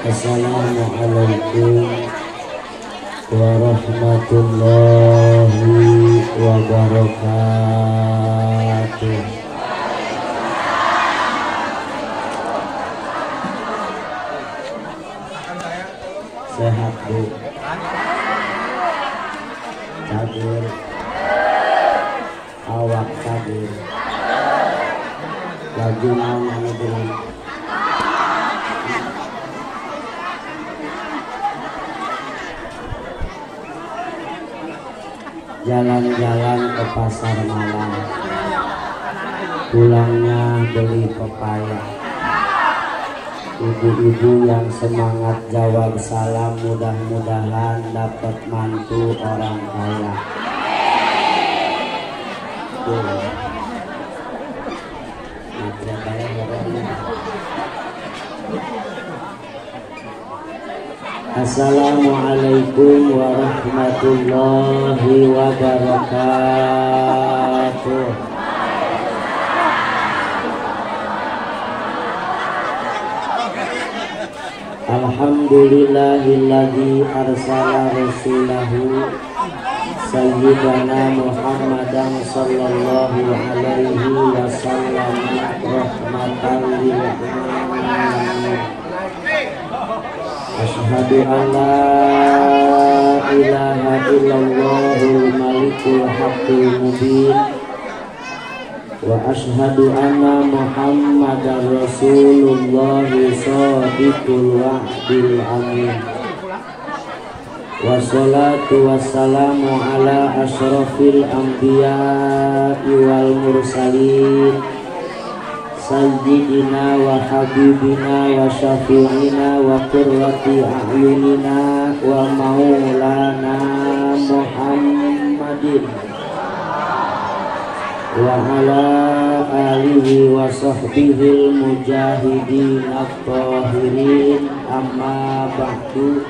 Assalamualaikum warahmatullahi wabarakatuh. Sehat Bu? Cager? Awak cager? Lagi naon anu bilang? Jalan-jalan ke pasar malam, pulangnya beli pepaya. Ibu-ibu yang semangat jawab salam, mudah-mudahan dapat mantu orang kaya. Assalamualaikum warahmatullahi wabarakatuh. Alhamdulillahilladzi arsala rasulahu sayyidana Muhammadan sallallahu alaihi wasallam rahmatan lil alamin. Asyhadu an la ilaha illallahul malikul haqqul mubin wa asyhadu anna Muhammadar rasulullah shadiqul wa'dil amin. Wassalatu wassalamu ala asyrafil anbiya'i wal mursalin sayyidina wa habibina wa syafi'ina wa qurrati a'yunina wa maulana Muhammadin wa ala alihi wa sahbihil mujahidin at-tahirin, amma ba'du.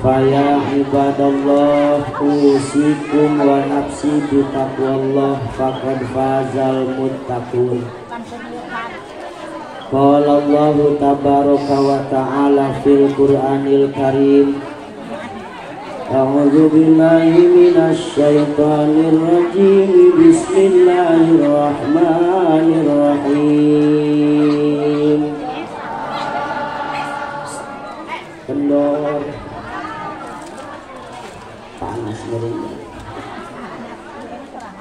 Faya ibadallah usikum wa nafsi bitaqwallah faqad fazal muttaqun. Qala Allah tabaraka wa ta'ala fil Qur'anil Karim, a'udzu billahi minasy syaithanir rajim, bismillahirrahmanirrahim. Kendor panas merinya.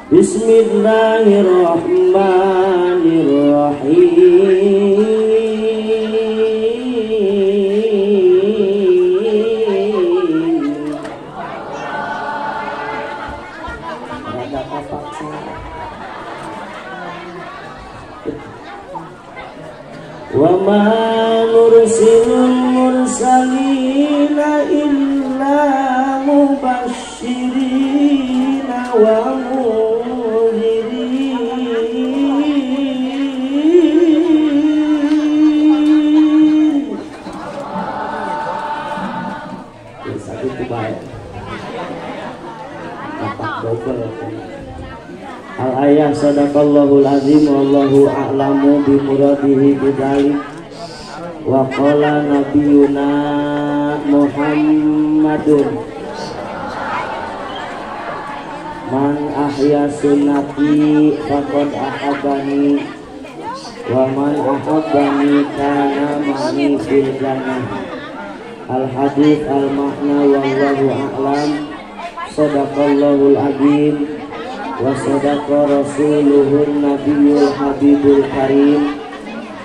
Bismillahirrahmanirrahim. Wa ma nursilul mursalina illa mubashshirina wa munzirin. Satu kebaik. Dapat double. Al-ayah sadaqallahul azim wallahu a'lamu bi muradihi bidzalik. Wa qala nabiyuna Muhammadun man ahya sunnati faqad ahabbani wa man ahabbani kana ma'ni fil jannah. Al hadits al makna wallahu a'lam. Sadaqallahul azim wa sadaqa rasuluhun nabiyul habibul karim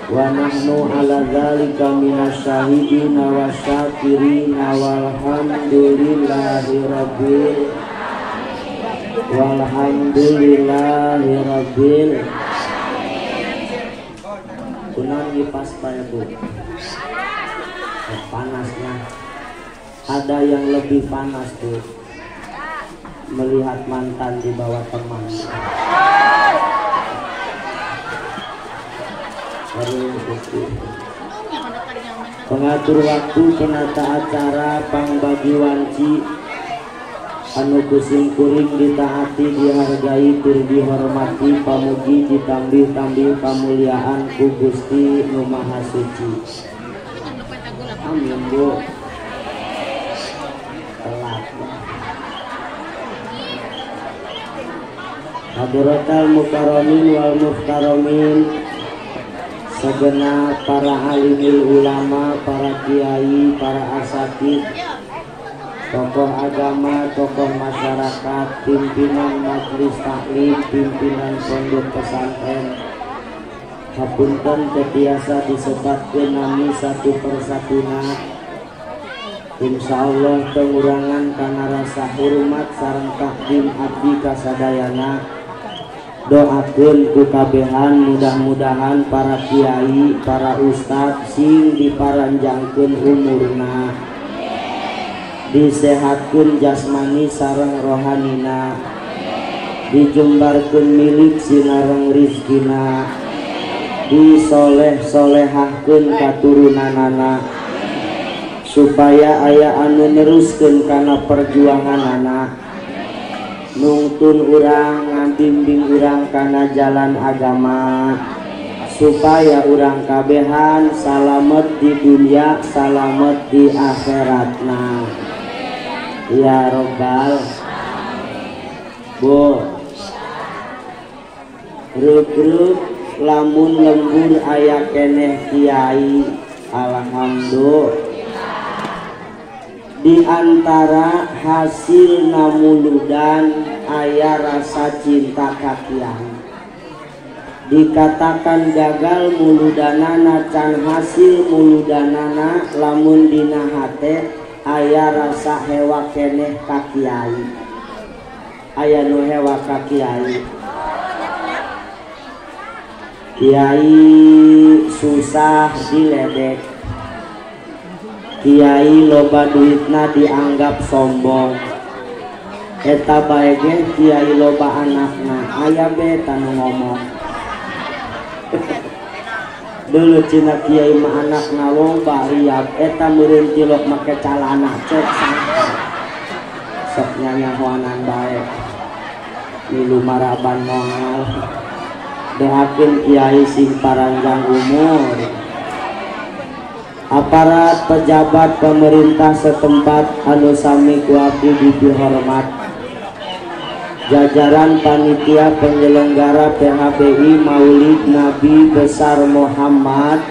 wa nahnu ala dzalika minasyahidina wa syakirina walhamdulillahi rabbil kunan kipas ya Bu. Panasnya ada yang lebih panas tuh, melihat mantan di bawah teman. Pengatur waktu penata acara pangbagi wanci anu kusim kuring ditaati dihargai tur dihormati pamugi ditambih-tambih pamuliaan ku Gusti Nu Maha Suci. amin Bu. Telat. Hadratal mukarramin wal muhtaromin, segenap para alimul ulama, para kiai, para asatid, tokoh agama, tokoh masyarakat, pimpinan majelis taklim, pimpinan pondok pesantren, hapunten tetiasa disebatkeun nami satu persatuna. Insyaallah pengurangan karena rasa hormat sareng takdim abdi kasadayana. Doakeun ku kabehan mudah-mudahan para kiai, para ustad sing diparanjangkeun umurna, disehatkeun jasmani sareng rohanina, dijembarkeun milik sinareng rizkina, disoleh-solehahkeun katurunanana, supaya aya anu neruskeun kana perjuanganana, nungtun urang ngabimbing urang kana jalan agama, supaya urang kabehan salamet di dunia, salamet di akhiratna ya robbal. Bu, reug-reug lamun lembur aya keneh kiai, alhamdulillah. Di antara hasil namuludan aya rasa cinta kakian. Dikatakan gagal muludanana can hasil muludanana lamun dina hate aya rasa hewa keneh ka kiai. Aya nu hewa ka kiai. Kiai susah diledek. Kiai loba duitna dianggap sombong. Eta bae ge kiai loba anakna, aya be tanu ngomong. Dulu cina kiai mah anakna loba riap, eta meureun cilok make calana cek sangka. Sok nyanyahoanan bae. Milu maraban moal. Doakeun kiai sing paranjang umur. Aparat pejabat pemerintah setempat anu sami ku abdi dihormat, jajaran panitia penyelenggara PHBI Maulid Nabi Besar Muhammad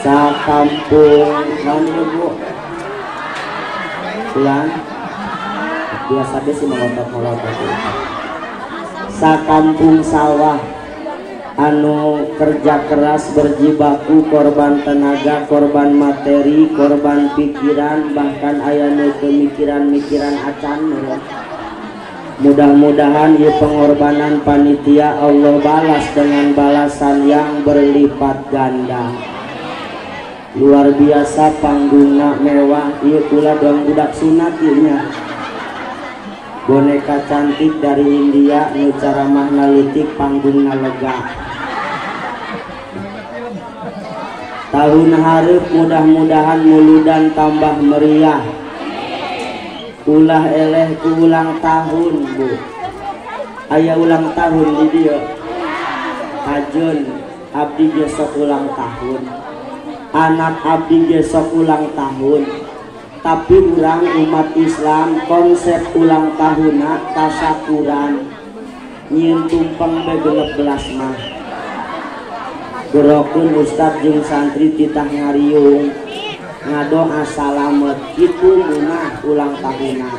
sakampung Bu pulang biasa deh sih melotot sakampung sawah anu kerja keras berjibaku, korban tenaga, korban materi, korban pikiran, bahkan aya nu pemikiran-mikiran acan. Mudah-mudahan ieu pengorbanan panitia Allah balas dengan balasan yang berlipat ganda. Luar biasa panggungna mewah, ieu pula dong budak sunat ieu nya. Boneka cantik dari India nu caramah nalitik panggungna lega. Tahun hareup mudah-mudahan muludan tambah meriah. Ulah eleh ku ulang tahun Bu. Aya ulang tahun di dieu. Ajun abdi besok ulang tahun. Anak abdi besok ulang tahun. Tapi urang umat Islam konsep ulang tahunna tasyakuran. Nyieun tumpeng be 16 mah. Gerokeun ustad jeung santri titah ngariung ngadoa salamet kitu munah ulang tahunna.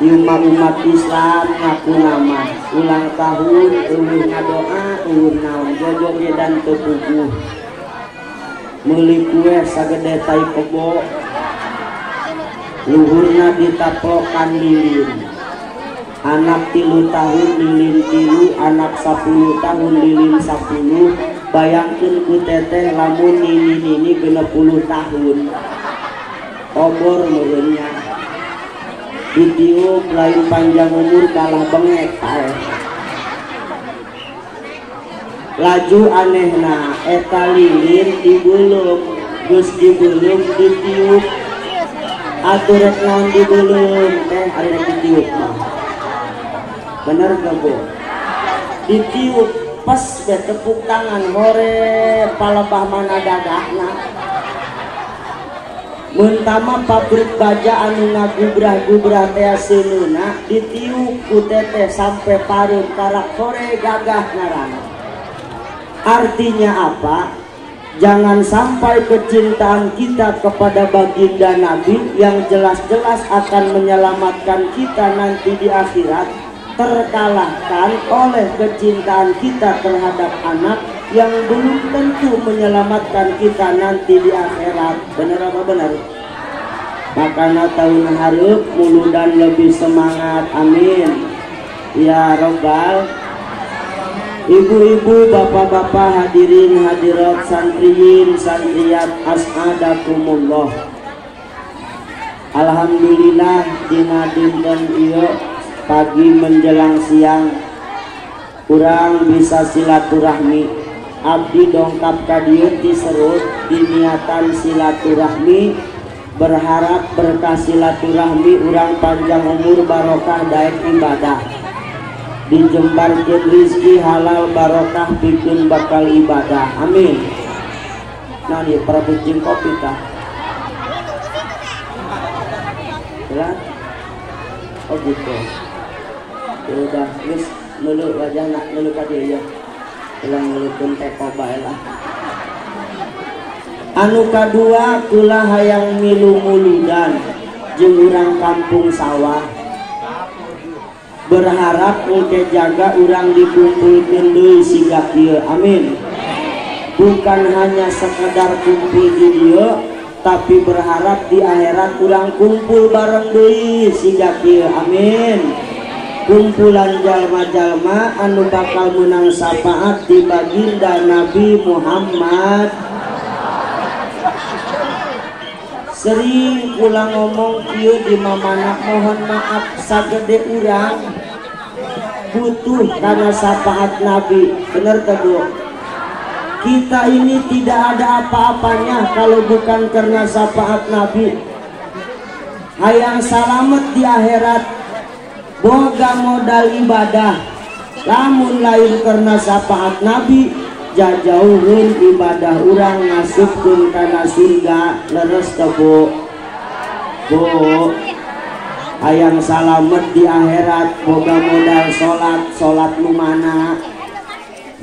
Umat Islam ngaku nama ulang tahun eueuh ngadoa eueuh naon jojoge dan teu puguh. Meuli kue sagede tai kebo luhurna ditaplokan lilin. Anak 3 tahun lilin 3, anak 10 tahun lilin 10. Bayangkeun ku teteh lamun nini 60 tahun. Obor meureunnya. Ditiup lain panjang umur kalah bengek kae. Laju anehna eta lilin dibeuleuh, geus dibeuleuh ditiup. Atuh rek naon dibeuleuh teh aya ditiup mah. Bener gak Bu? Ditiup apes be tepuk tangan hore palebah mana dadahna. Muntama pabrik baja anu ngagubrah-gubrah teh seununa ditiup ku teteh sampai pareum karak hore gagah ngaranna. Artinya apa? Jangan sampai kecintaan kita kepada baginda Nabi yang jelas-jelas akan menyelamatkan kita nanti di akhirat terkalahkan oleh kecintaan kita terhadap anak yang belum tentu menyelamatkan kita nanti di akhirat. Benar apa benar? Makanya tahun hareup muludan lebih semangat, amin ya robbal. Ibu-ibu, bapak-bapak, hadirin hadirat, santriyin santriyat, as'adakumullah. Alhamdulillah dina dinten ieu pagi menjelang siang kurang bisa silaturahmi. Abdi dongkap ka dieu ti serut diniatan silaturahmi, berharap berkah silaturahmi urang panjang umur barokah daek ibadah, dijembarkeun rizki halal barokah bikin bakal ibadah, amin. Nah ini perebut kopi kah? Berat? Oh gitu. Ya udah, geus nulu wajahna nulu ka dieu ya. Ulang nulukeun teko bae lah. Anu kadua kula hayang milu muludan jeung urang kampung sawah. Berharap engke jaga urang dikumpulkeun deui siga kieu, amin. Bukan hanya sekedar kumpul di dieu, tapi berharap di akhirat urang kumpul bareng deui siga kieu, amin. Kumpulan jalma-jalma anu bakal menang syafaat di baginda Nabi Muhammad. Sering ulang ngomong kieu di mamana, mohon maaf sagede urang butuh karena syafaat Nabi. Bener teh Bu? Kita ini tidak ada apa-apanya kalau bukan karena syafaat Nabi. Hayang salamet di akhirat boga modal ibadah, lamun lain karena syafaat Nabi jajauhun ibadah urang ngasupkeun kana surga. Leres teh Bu? Bu, hayang salamet di akhirat boga modal salat nu mana?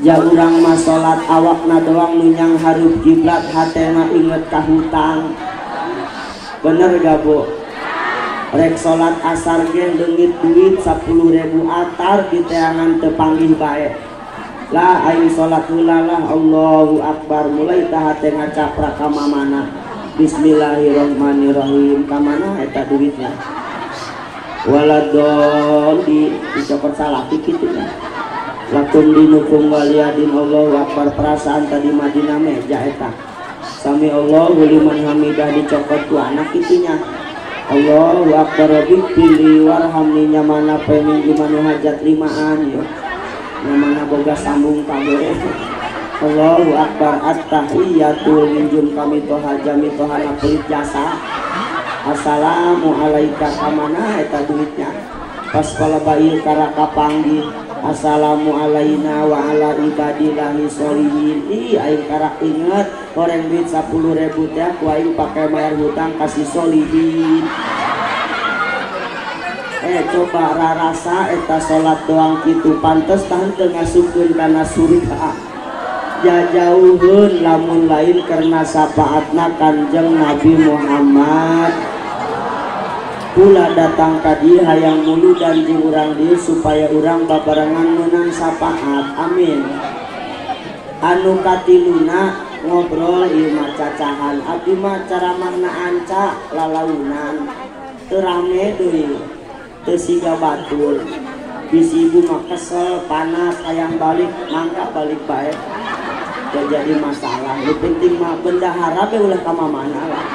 Ja urang mah salat awakna doang nu nyang harup kiblat, hatena inget ka hutang. Bener gak Bu? Rek salat asar ge leungit duit 10.000 atar di teangan teu panggih bae. Lah aing salat heula lah, Allahu Akbar, mulai tah hate ngacaprak ka mamana. Bismillahirrahmanirrahim, ka mana eta duitnya? Waladoli dicopot salati kitu nya. Lakum dinukum waliyadin, Allahu Akbar, perasaan tadi Madinah meja eta. Sami Allahu liman hamidah dicopot ku anak kitunya. Allahu Akbar, rabbi pilih warhamni nyamana pening gimana hajat limaan yo. Nyamana boga sambung kabeh. Allahu Akbar, at-tahiyatul minjum kami toha jami tohana pelit jasa. Assalamualaikum kamana eta duitnya. Pas kala bayi karaka panggih. Assalamualaikum wa ala ibadillahi sholihin. Ih aing karak inget goreng duit 10.000 teh ku aing pake bayar hutang kasih sholihin. Coba rarasa eta salat doang kitu pantes tahan teu ngasupkeun kana surga. Jajauhun lamun lain karena syafaatna Kanjeng Nabi Muhammad. Pula datang ka dieu hayang mulu dan jeung urang dieu supaya urang babarengan meunang syafaat, amin. Anu katiluna ngobrol ieu mah cacahan, abdi mah caramahna anca lalaunan teu rame deui, teu siga batul. Bisi ibu mah kesel panas hayang balik, mangga balik bae. Teu jadi masalah, nu penting mah bendahara we ulah ka mamana lah.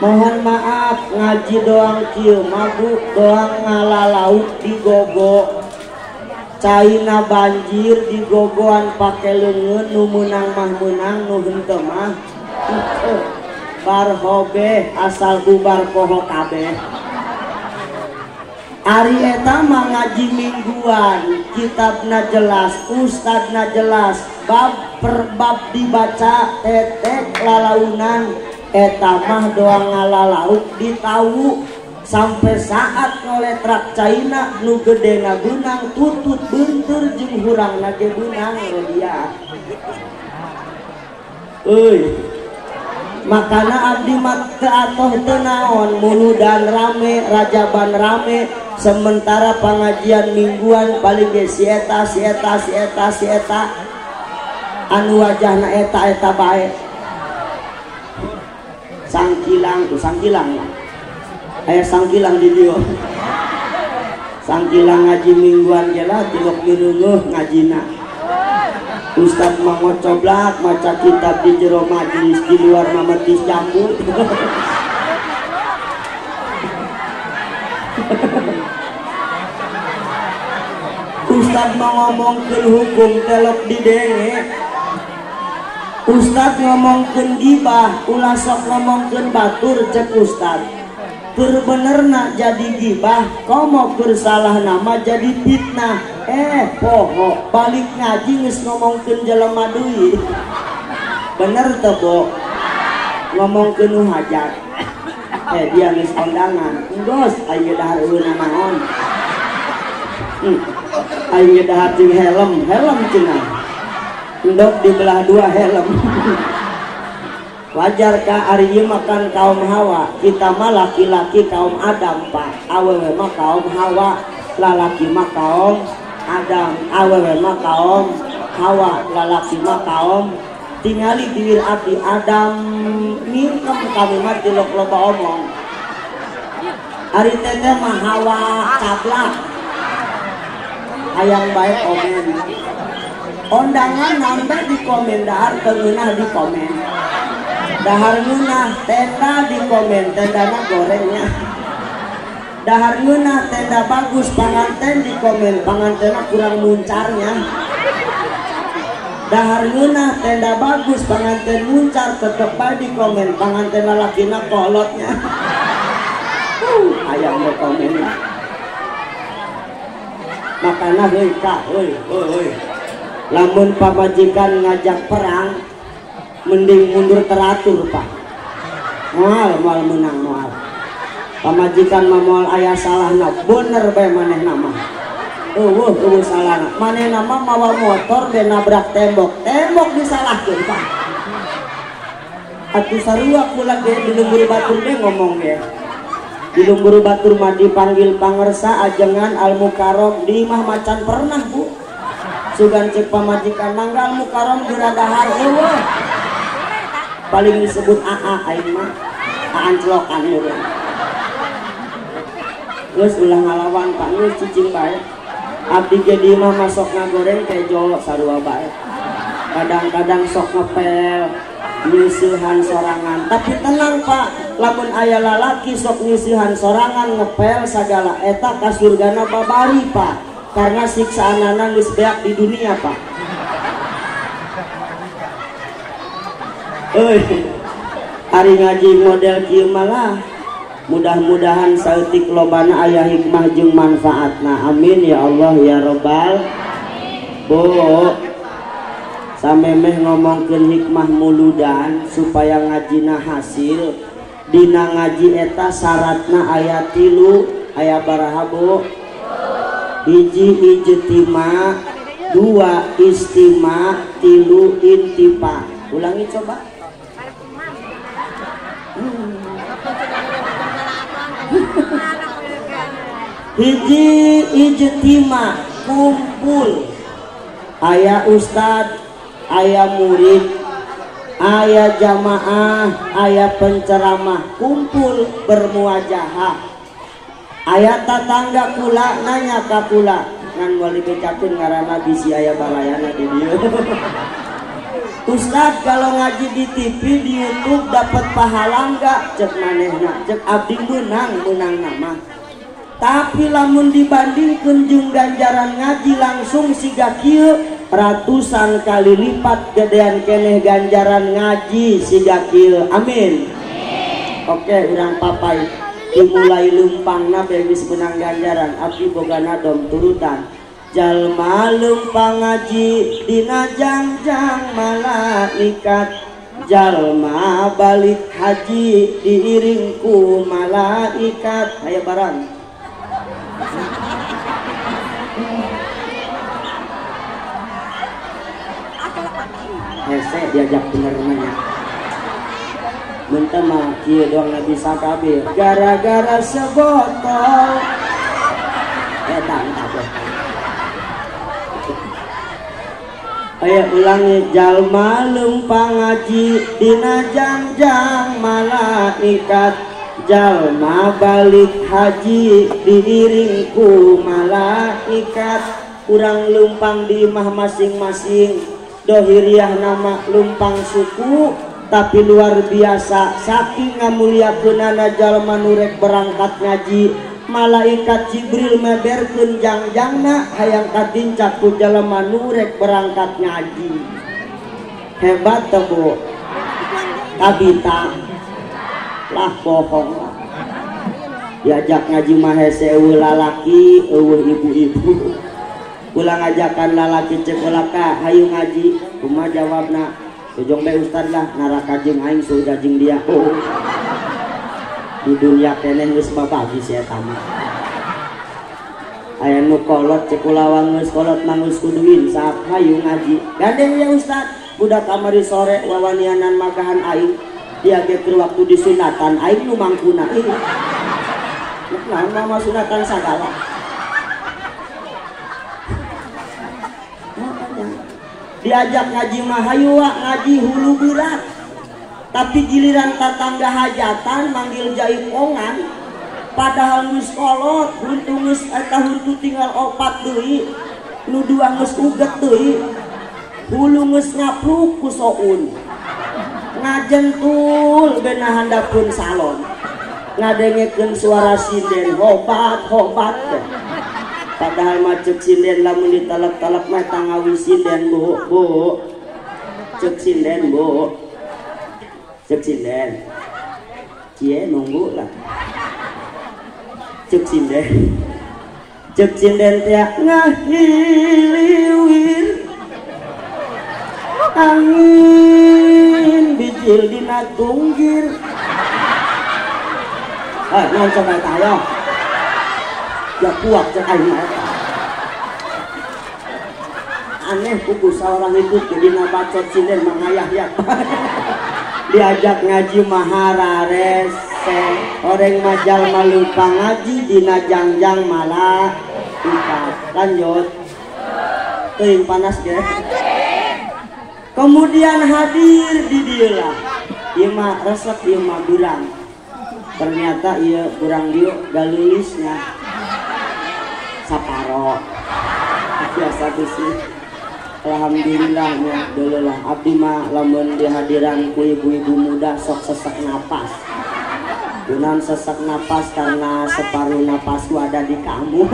Mohon maaf ngaji doang kieu mabuk doang ngalalauk di gogo. Caina banjir di gogoan pake leungeun, nu meunang mah meunang, nu henteu mah bar hobeh asal bubar poho kabeh. Ari eta mah ngaji mingguan, kitabna jelas, ustadna jelas, bab per bab dibaca, tetek lalaunan, eta mah doang ngalalauk ditahu sampai saat ngoletrak caina nu gedena benang tutut bentur jeung hurangna ge benang dia. Makana abdi mah teu atoh teu naon, muludan rame, rajaban rame, sementara pengajian mingguan paling ge si eta anu wajahna eta bae. Sangkilang tuh sangkilang. Aya sangkilang di dieu. Sangkilang ngaji mingguan ge lah tilok mireungeuh ngajina. Ustad mah ngocoblak maca kitab di jero majelis, di luar mah metis jambu. Ustad mah ngomongkeun hukum telok didenge. Ustad ngomongkeun gibah, ulah sok ngomongkeun batur cek ustad. Keur benerna jadi gibah, komo keur salah nama jadi fitnah. Poho balik ngaji geus ngomongkeun jelema deui. Bener teu, Bo? Ngomongkeun nu hajat. Dia geus kondangan. Enggeus aya dahar euna naon. Aya dahar jeung helm cenah. Endok dibelah dua helm. Wajar ka ari ieu makan kaum Hawa, kita mah laki-laki kaum Adam, Pak. Awewe mah kaum Hawa, lalaki mah kaum Adam, awewe mah kaum Hawa, lalaki mah kaum. Tingali diwir abdi Adam mingkem kami mah tilok loba omong. Ari teteh mah Hawa cablak. Hayang bae komen. Ondangan nambah di komen, dahar keunah di komen. Dahar ngeunah tenda di komen, tendana gorengnya. Dahar ngeunah tenda bagus panganten di komen, pangantena kurang muncarnya. Dahar ngeunah tenda bagus panganten muncar, tetep bae di komen, pangantena lakina kolotnya. Ayam mau komen. Makana heuy Kak, heuy. Lamun pamajikan ngajak perang, mending mundur teratur, Pak. Moal menang moal. Pamajikan mah moal aya salahna, bener bae manehna mah. Eueuh salahna. Manehna mah mawa motor be nabrak tembok disalahkeun, Pak. Atuh sarua kula ge di Lumbur Batur ge ngomong ge. Di Lumbur Batur mah dipanggil pangersa ajengan Al Mukarrom, di mah macan pernah, Bu. Sugan cek pamajikan nanggal Mukarrom geura dahar eueuh. Paling disebut AA aing mah aanclokan urang. Geus ulah ngalawan Pak, geus cicing bae. Abdi ge di mah masok ngagoreng teh jolo sarua bae. Kadang-kadang sok ngepel, nyusuhan sorangan. Tapi tenang Pak, lamun aya lalaki sok nyusuhan sorangan ngepel sagala eta ka surgana babari Pak. Karena siksaanana geus beak di dunia Pak. Ari ngaji model kieu malah mudah-mudahan saeutik lobana aya hikmah jeung manfaatna. Amin ya Allah ya Rabbal. Bo samemeh ngomongkeun hikmah muludan supaya ngajina hasil. Dina ngaji eta syaratna aya 3, aya baraha Bu? 1 ijtima, 2 istima, 3 intifa. Ulangi coba. Hiji ijtima, kumpul. Aya ustad, aya murid, aya jamaah, aya penceramah, kumpul bermuajahah. Aya tatangga kula nanya ka kula, ngan wali becakeun ngaranna bisi aya balayana di dieu. Ustad kalau ngaji di TV di YouTube dapat pahala enggak? Cek manehna, cek abdi menang nama. Tapi lamun dibandingkeun jeung ganjaran ngaji langsung siga kieu ratusan kali lipat gedean keneh ganjaran ngaji siga kieu. Amin. Oke, urang papai. dimulai lumpangna beus menang ganjaran abdi boga nadom turutan jalma lumpang ngaji dina jangjang malaikat jalma balik haji diiring ku malaikat aya barang hese diajak bener nanya mentah mah kieu doang bisa kabeh gara-gara sebotol eta kabeh aya ulangi jalma lumpang ngaji dina jangjang malaikat jalma balik haji diiring ku malaikat urang lumpang di imah masing-masing dohiriah nama lumpang suku tapi luar biasa saking ngamuliakeunana jalma nurek berangkat ngaji malaikat Jibril meberkeun jangjangna hayang kadincak ku jalma nurek berangkat ngaji hebat teh Bu kabita lah bohong diajak ngaji mah hese eueuh lalaki eueuh ibu-ibu ulang ajakan lalaki cek ulaka hayu ngaji kumaha jawabna ujung bae ustad lah naraka jeung aing surga jeung dia di dunia keneh geus babagi si eta mah aya nu kolot cek ulawang geus kolot mangus kudu insaf hayu ngaji gandeng ya ustad budak kamari sore wawanianan magahan aing dia ge keur waktu disunatan aing nu mangkuna ih naon mah sunatan sagala diajak ngaji mah hayu ngaji hulu berat tapi giliran tatangga hajatan manggil jaipongan padahal geus kolot huntu geus eta huntu tinggal 4 deui nu 2 geus uget deui hulu geus ngapluk ku soun ngajentul beuna handapun salon ngadengekeun suara sinden hobat padahal macet sinden lamun ditalak-talak mah tangawi sinden bu cek sinden bu cek sinden cie nunggu lah cek sinden teh ngahiliwir angin bijil dina tunggir naon coba tayo ya kuat cek aing mah aneh kuku saurang ikut ke dina bacot sinden mangayah diajak ngaji mahararese orang majal malupa ngaji dina jangjang malaikat lanjut teuing panas ge kemudian hadir di dieu lah ieu mah resep ieu mah burang ternyata ieu burang dieu galulisnya saparo biasa sih alhamdulillahnya dulu lah abdi mah lamun dihadiran ku ibu-ibu muda sok sesak napas gunan sesak napas karena separuh napasku ada di kamu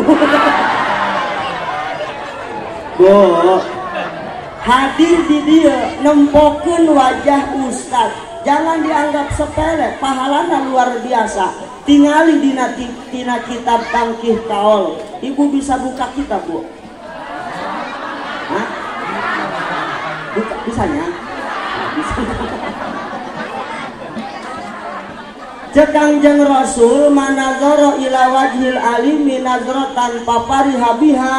Bu hadir di dia nempokeun wajah ustad jangan dianggap sepele pahalana luar biasa tingali dina kitab tangkih kaol ibu bisa buka kitab Bu hah? Bisanya bisa. Cekangjeng Rasul manazara ila wajhil alimi nazratan papariha biha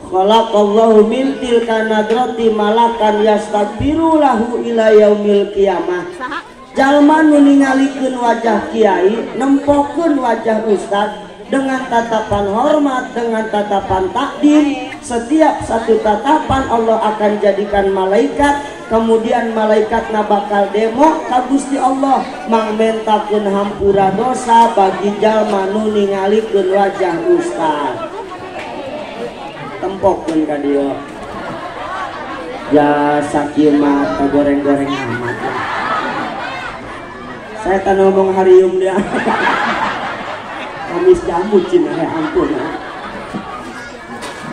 khalaqallahu min tilka nadrati malakan yastaghfiru lahu ila yaumil qiyamah jalma nu ningalikeun wajah kiai nempokeun wajah ustad dengan tatapan hormat dengan tatapan takdim setiap satu tatapan Allah akan jadikan malaikat kemudian malaikat bakal demo ka Gusti Allah mangmentakeun hampura dosa bagi jalma nu ningalikeun wajah ustad tempokeun ka dieu ya sakieu mah goreng-goreng amat saya tan ngomong harium dia kamis jamu cina ya ampun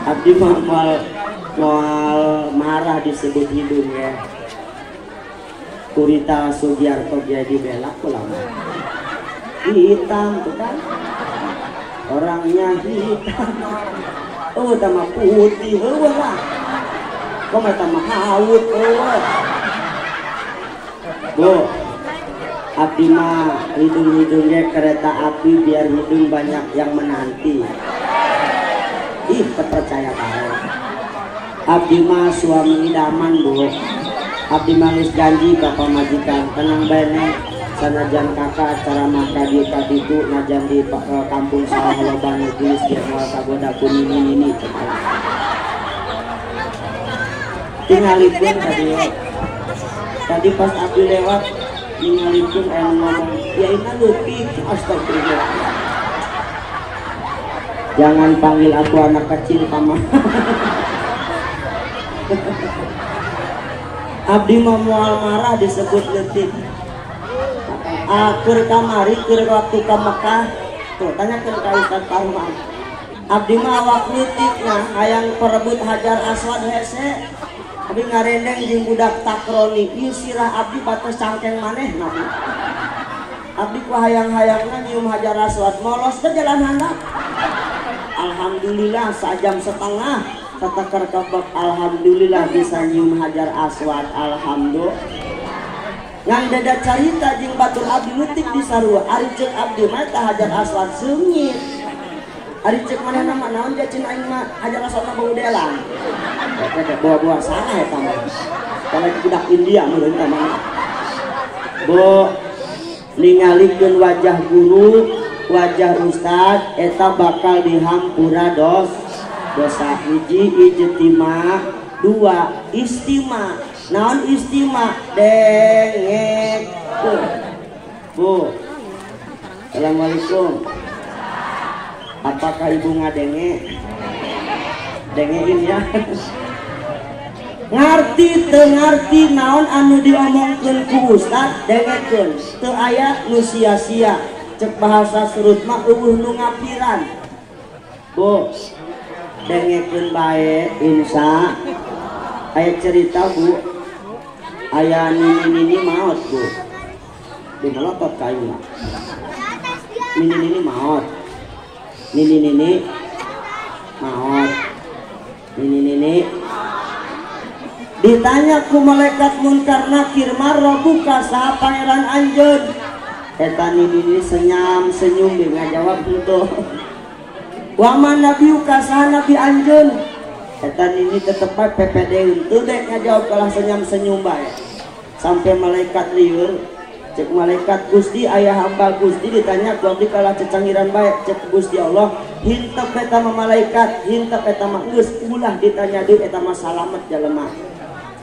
abdi mal marah disebut hidung ya Kurita Sugiarto jadi belak ulama hitam tuh kan, orangnya hitam. Oh tama putih lah, kok tama haut Bu. Abdi mah hidung-hidungnya kereta api biar hidung banyak yang menanti. Ih kepercaya tahu. Abdi mah suami idaman Bu. Abdi mah geus janji ka pamajikan tenang bae sanajan kakak acara maka di itu najan di kampung sawah loba nulis dia moal kagoda kuning ini tingalikeun tadi pas Abdi lewat tingalikeun aya ngomong ya ini leutik astagfirullah. Jangan panggil aku anak kecil Pama. Abdi mau marah disebut leutik. Keur kamari keur waktu ka Mekah tuh tanya ke Ustaz Farman. Abdi mah awak leutikna hayang perebut Hajar Aswad hese. Abdi ngarendeng jeung budak takroni ieu sirah abdi batos cangkeng maneh nabi. Abdi ku hayang-hayangna nyium Hajar Aswad molos ke jalan handap. Alhamdulillah sajam setengah teteker kebek alhamdulillah bisa nyium Hajar Aswad alhamdulillah. Ngan beda carita jeung batur abdi leutik di sarua ari ceuk abdi mah tah Hajar Aswad seungit. Ari ceuk manehna mah naon dia cina aing mah Hajar Aswad mah baudelan. Eta bawa-bawa sana eta mah. Kalau budak India meureun tah mah. Bu ningalikeun wajah guru, wajah ustad eta bakal dihampura dosa hiji ijtima, dua istima. Naon istima dengek Bu. Assalamualaikum. Apakah ibu ngadenge? Dengein ya. Ngarti teu ngarti naon anu diomongkeun ku ustad dengekeun teu aya nu sia-sia cek bahasa surut mah eueuh nu ngapiran Bu. Dengekeun bae insya aya cerita Bu. Ayah nini maut Bu di melotot kayu lah. Nini maut, nini maut, nini ditanya ku malaikat munkar nakir marro buka saha pangeran anjeun. Eta nini senyum dia ngajawab henteu. Wa man nabiuka saha nabi anjeun. Eta nini tetep PPD henteu dek ngajawab kalah senyum bae. Sampai malaikat liur cek malaikat Gusti ayah hamba Gusti ditanya ku abdi kalah cecanggiran baik cek Gusti Allah hintep eta mah malaikat hintep eta mah geus ulah ditanya deui eta mah salamet jelema.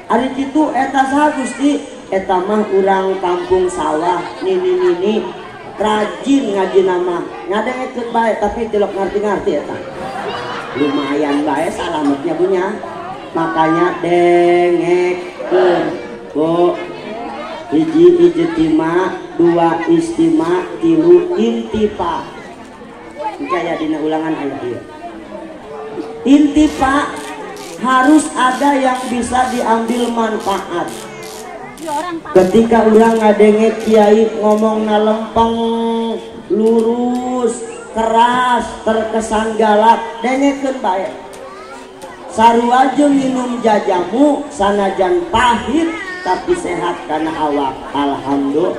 Ari kitu eta saha Gusti? Eta mah urang kampung sawah nini rajin ngaji nama ngadengekeun bae tapi tilok ngarti-ngarti eta. Lumayan bae salametnya punya. Makanya dengekeun Bu. Hiji ijtima, dua istima, tilu intifa. Kayak dina ulangan ayat dia. Intifa harus ada yang bisa diambil manfaat. Ketika orang ngadenge kiai ngomong lempeng, lurus, keras, terkesan galak, dengekeun bae. Sarua jeung minum jajamu sanajan pahit tapi sehat karena awak alhamdulillah.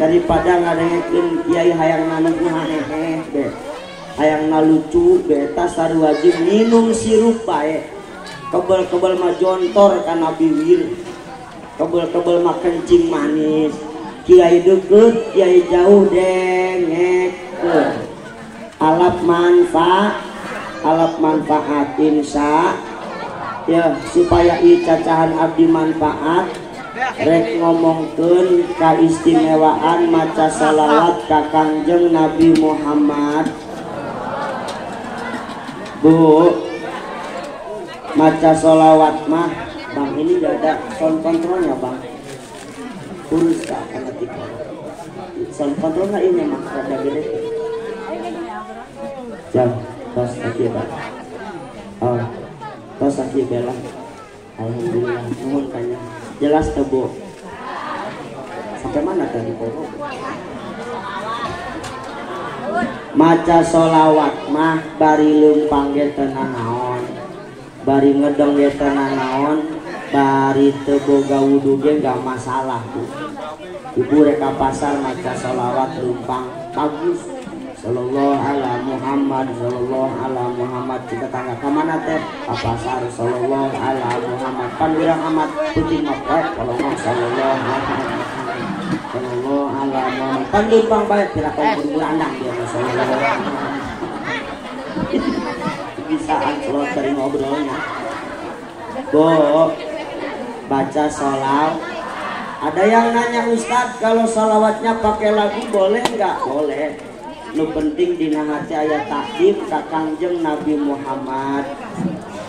Daripada ngadengekeun kiai hayang nanukna hehe be hayang nalucu beta sarua jeung minum sirup bae. Kebel-kebel mah jontor kana bibir, kebel-kebel mah kencing manis. Kiai deukeut kiai jauh dengekeun alap manfaat insya ya supaya ieu cacahan abdi manfaat rek ngomongkeun kaistimewaan maca salawat ka Kangjeng Nabi Muhammad. Bu, maca salawat mah Bang ini gak ada sound controlnya Bang, urus ka ketika sound controlnya ini mah rada gede jam tos lagi Bang. Oh tos lagi bela alhamdulillah nuhun kanya jelas teu Bu sampai mana tadi pokok maca sholawat mah bari leumpang ge teu nanaon, bari ngedong ge teu nanaon, bari teu boga wudu ge gak masalah tuh. Ibu reka pasar maca sholawat leumpang bagus. Sallallahu ala Muhammad, sallallahu ala Muhammad. Kita tangga kemana teh? Ka pasar. Sallallahu ala Muhammad. Pan urang amat penting mah kalau ngomong sallallahu ala sallallahu ala Muhammad. Pan leumpang bae kira kau berandang dia sallallahu ala Muhammad. Bisaan kalau sering ngobrolnya. Bo baca sholawat. Ada yang nanya Ustadz, kalau sholawatnya pakai lagu boleh nggak? Boleh. Nu penting dina hati aya takdim ka Kangjeng Nabi Muhammad.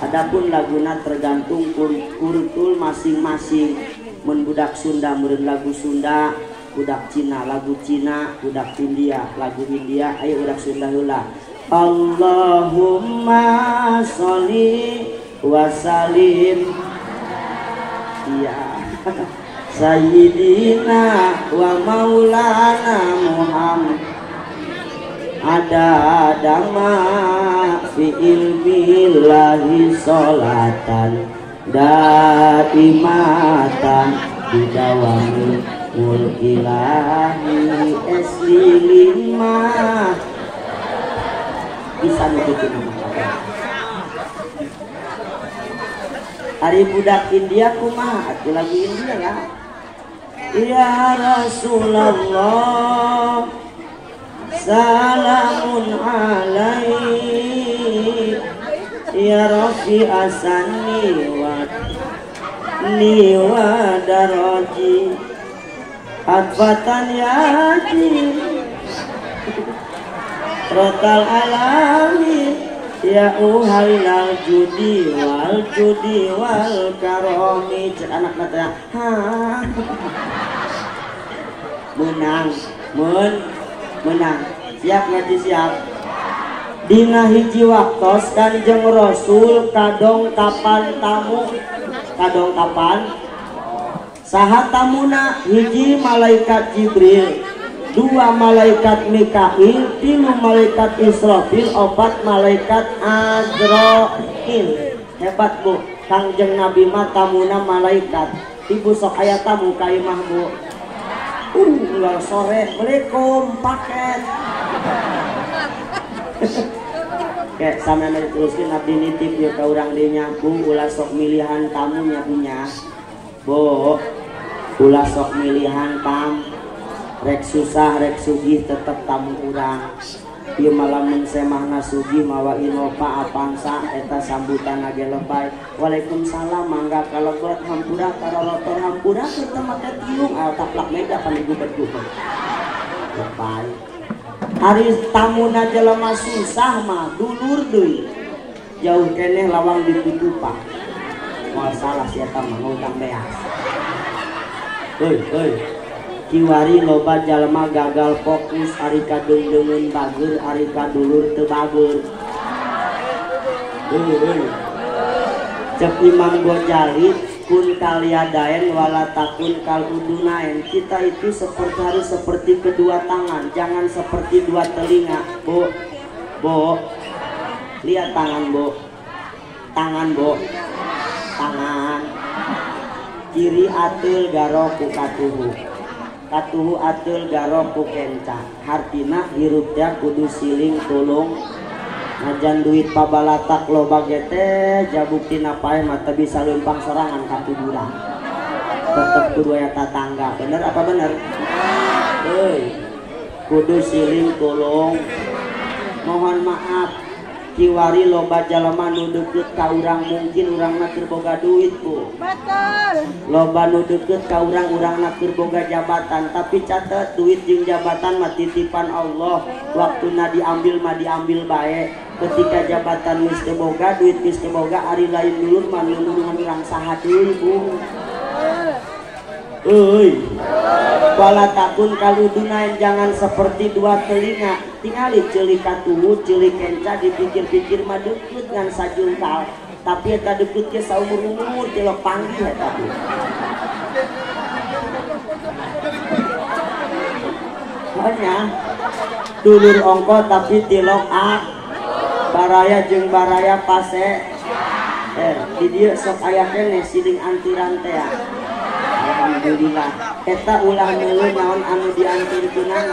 Adapun laguna tergantung kultur masing-masing. Mun budak Sunda meureun lagu Sunda, budak Cina lagu Cina, budak India lagu India, ayo budak Sunda heula. Allahumma sholli wa sallim ya Sayyidina wa maulana Muhammad ada dama fi ilmillahi sholatan daimatan bidawami mulkilahi eslilima bisa nututin nama hari budak India kumaha atuh lagu India ya. Ya Rasulullah salamun alaik ya Rafi asani wa daraji atfatan yaji rotal alami ya uhailal judi wal karomi. Cek anak kata menang siap ngaji siap. Dina hiji waktos Kanjeng Rasul kadong kapan tamu, kadong kapan saha tamuna, hiji malaikat Jibril, dua malaikat Mikail, tilu malaikat Israfil, opat malaikat Azrail. Hebat bu, Kangjeng Nabi mah tamuna malaikat. Ibu sok aya tamu ka imah bu. Ulah sore, Assalamualaikum paket. Kayak sama teruskin abdi nitip ya ke urang dinya bu, ulah sok milihan tamunya punya bu, ulah sok milihan tam, rek susah rek sugih tetep tamu urang. Ieu malam mensemahna sugih mawa inopa apangsa eta sambutan age lebay. Waalaikumsalam mangga kalebet hampura karorotor hampura kita make tiung taplak mega pan digubet-gubet. Lebay. Ari tamuna jelema susah mah dulur deui. Jauh keneh lawang ditutupan. Moal salah si eta mah ngundang beas. Euy. Kiwari loba jalma gagal fokus ari kadengdeungeun bageur ari kadulur teu bageur. Cek Imam Ghazali kun kaliadaen wala takun kal udunaen. Kita itu harus seperti kedua tangan, jangan seperti dua telinga. Bo, lihat tangan bo, tangan kiri atul garoku katuhu. Katuhu atul garoku kenca, hartina hirupnya kudu siling tulung. Ngajan duit pabalatak loba gete jabukti napae mata bisa lempang sorangan katu durang. Tetep kudu aya tatangga, bener apa bener? Kudu siling tulung. Mohon maaf kiwari loba jalema nu deukeut ka urang mungkin urangna keur boga duit bu. Betul. Loba nu deukeut ka urang-urangna keur boga jabatan, tapi catet duit jeung jabatan mah titipan Allah. Waktuna diambil mah diambil bae. Ketika jabatan geus teu boga, duit geus teu boga, ari lain dulur mah nuhun urang saha deui bu. Wala takun kaludunain, jangan seperti dua telinga. Tingali ceuli katuhu, ceuli kenca, dipikir-pikir mah deukeut ngan sajungkal. Tapi eta deukeut ge saumur-umur tilok panggih eta bu. Makanya dulur ongko tapi tilok baraya jeung baraya pase di dieu sok aya keneh siling antiran teh. Alhamdulillah eta ulah meuleuh naon anu diantirkeunana.